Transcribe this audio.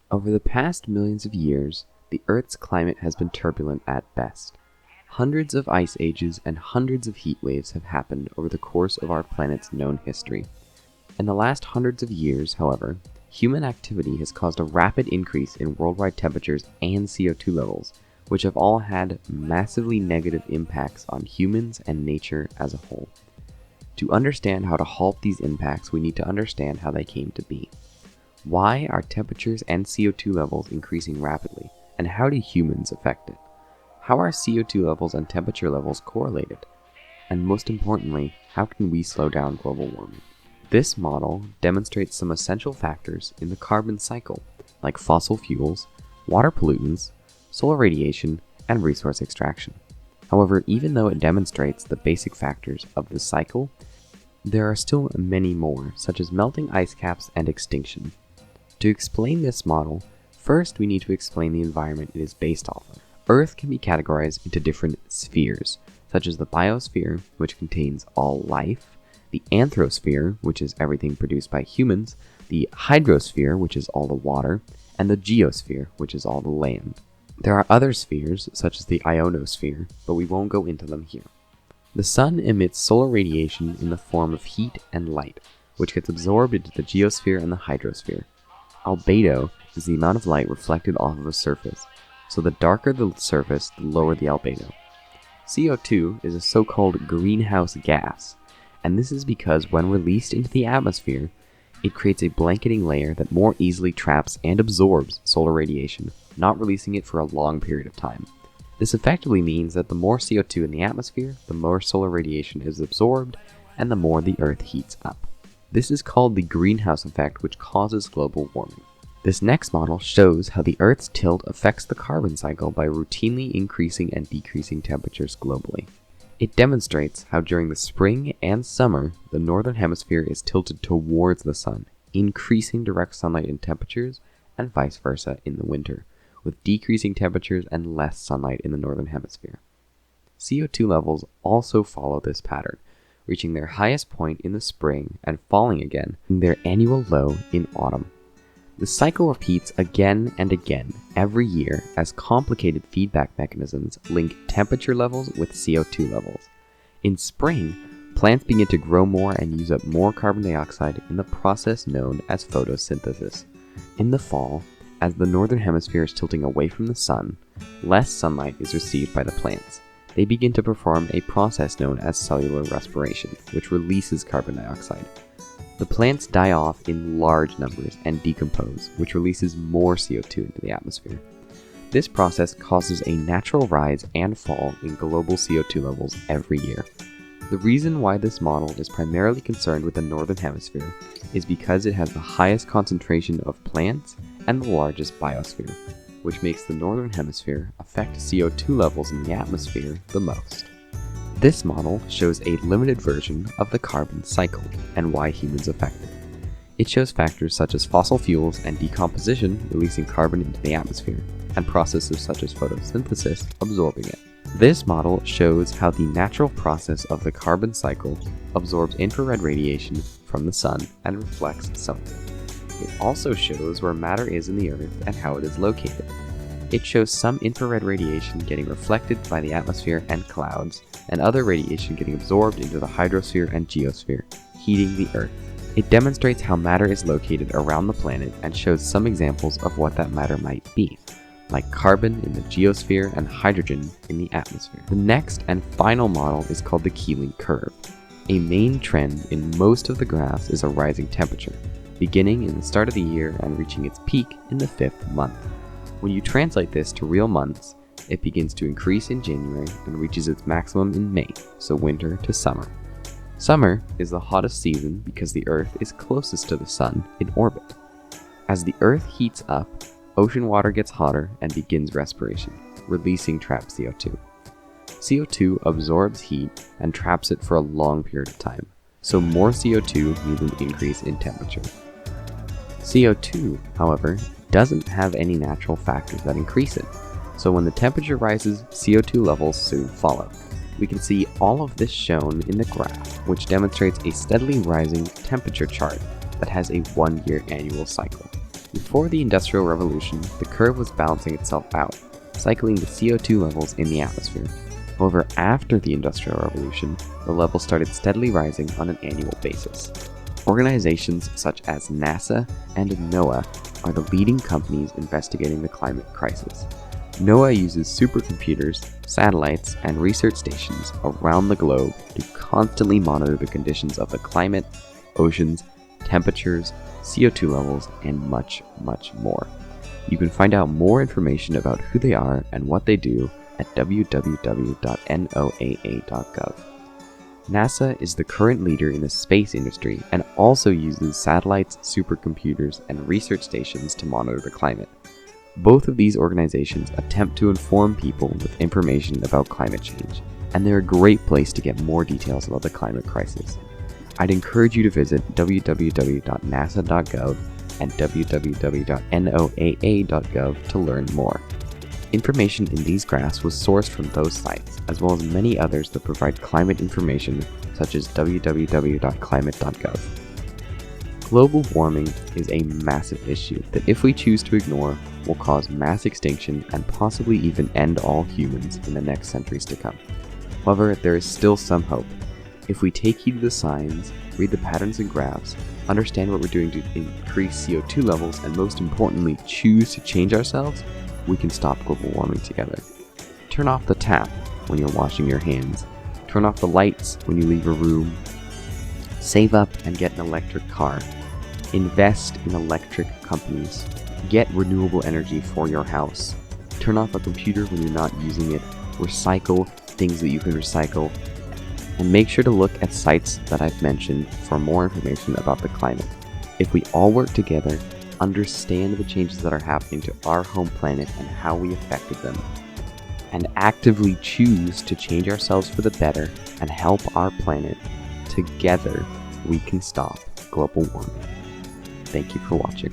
Over the past millions of years, the Earth's climate has been turbulent at best. Hundreds of ice ages and hundreds of heat waves have happened over the course of our planet's known history. In the last hundreds of years, however, human activity has caused a rapid increase in worldwide temperatures and CO2 levels, which have all had massively negative impacts on humans and nature as a whole. To understand how to halt these impacts, we need to understand how they came to be. Why are temperatures and CO2 levels increasing rapidly, and how do humans affect it? How are CO2 levels and temperature levels correlated? And most importantly, how can we slow down global warming? This model demonstrates some essential factors in the carbon cycle, like fossil fuels, water pollutants, solar radiation, and resource extraction. However, even though it demonstrates the basic factors of the cycle, there are still many more, such as melting ice caps and extinction. To explain this model, first we need to explain the environment it is based off of. Earth can be categorized into different spheres, such as the biosphere, which contains all life, the anthrosphere, which is everything produced by humans, the hydrosphere, which is all the water, and the geosphere, which is all the land. There are other spheres, such as the ionosphere, but we won't go into them here. The sun emits solar radiation in the form of heat and light, which gets absorbed into the geosphere and the hydrosphere. Albedo is the amount of light reflected off of a surface, so the darker the surface, the lower the albedo. CO2 is a so-called greenhouse gas, and this is because when released into the atmosphere, it creates a blanketing layer that more easily traps and absorbs solar radiation, not releasing it for a long period of time. This effectively means that the more CO2 in the atmosphere, the more solar radiation is absorbed, and the more the Earth heats up. This is called the greenhouse effect, which causes global warming. This next model shows how the Earth's tilt affects the carbon cycle by routinely increasing and decreasing temperatures globally. It demonstrates how during the spring and summer, the northern hemisphere is tilted towards the sun, increasing direct sunlight in temperatures, and vice versa in the winter, with decreasing temperatures and less sunlight in the northern hemisphere. CO2 levels also follow this pattern, reaching their highest point in the spring and falling again in their annual low in autumn. The cycle repeats again and again every year as complicated feedback mechanisms link temperature levels with CO2 levels. In spring, plants begin to grow more and use up more carbon dioxide in the process known as photosynthesis. In the fall, as the northern hemisphere is tilting away from the sun, less sunlight is received by the plants. They begin to perform a process known as cellular respiration, which releases carbon dioxide. The plants die off in large numbers and decompose, which releases more CO2 into the atmosphere. This process causes a natural rise and fall in global CO2 levels every year. The reason why this model is primarily concerned with the northern hemisphere is because it has the highest concentration of plants and the largest biosphere, which makes the northern hemisphere affect CO2 levels in the atmosphere the most. This model shows a limited version of the carbon cycle and why humans affect it. It shows factors such as fossil fuels and decomposition releasing carbon into the atmosphere, and processes such as photosynthesis absorbing it. This model shows how the natural process of the carbon cycle absorbs infrared radiation from the sun and reflects some of it. It also shows where matter is in the Earth and how it is located. It shows some infrared radiation getting reflected by the atmosphere and clouds, and other radiation getting absorbed into the hydrosphere and geosphere, heating the Earth. It demonstrates how matter is located around the planet and shows some examples of what that matter might be, like carbon in the geosphere and hydrogen in the atmosphere. The next and final model is called the Keeling Curve. A main trend in most of the graphs is a rising temperature, beginning in the start of the year and reaching its peak in the 5th month. When you translate this to real months, it begins to increase in January and reaches its maximum in May, so winter to summer. Summer is the hottest season because the Earth is closest to the sun in orbit. As the Earth heats up, ocean water gets hotter and begins respiration, releasing trapped CO2. CO2 absorbs heat and traps it for a long period of time, so more CO2 means an increase in temperature. CO2, however, doesn't have any natural factors that increase it, so when the temperature rises, CO2 levels soon follow. We can see all of this shown in the graph, which demonstrates a steadily rising temperature chart that has a 1-year annual cycle. Before the Industrial Revolution, the curve was balancing itself out, cycling the CO2 levels in the atmosphere. However, after the Industrial Revolution, the levels started steadily rising on an annual basis. Organizations such as NASA and NOAA are the leading companies investigating the climate crisis. NOAA uses supercomputers, satellites, and research stations around the globe to constantly monitor the conditions of the climate, oceans, temperatures, CO2 levels, and much, much more. You can find out more information about who they are and what they do at www.noaa.gov. NASA is the current leader in the space industry and also uses satellites, supercomputers, and research stations to monitor the climate. Both of these organizations attempt to inform people with information about climate change, and they're a great place to get more details about the climate crisis. I'd encourage you to visit www.nasa.gov and www.noaa.gov to learn more. Information in these graphs was sourced from those sites, as well as many others that provide climate information, such as www.climate.gov. Global warming is a massive issue that, if we choose to ignore, will cause mass extinction and possibly even end all humans in the next centuries to come. However, there is still some hope. If we take heed to the signs, read the patterns and graphs, understand what we're doing to increase CO2 levels, and most importantly, choose to change ourselves, we can stop global warming together. Turn off the tap when you're washing your hands. Turn off the lights when you leave a room. Save up and get an electric car. Invest in electric companies. Get renewable energy for your house. Turn off a computer when you're not using it. Recycle things that you can recycle. And make sure to look at sites that I've mentioned for more information about the climate. If we all work together, understand the changes that are happening to our home planet and how we affected them, and actively choose to change ourselves for the better and help our planet, together we can stop global warming. Thank you for watching.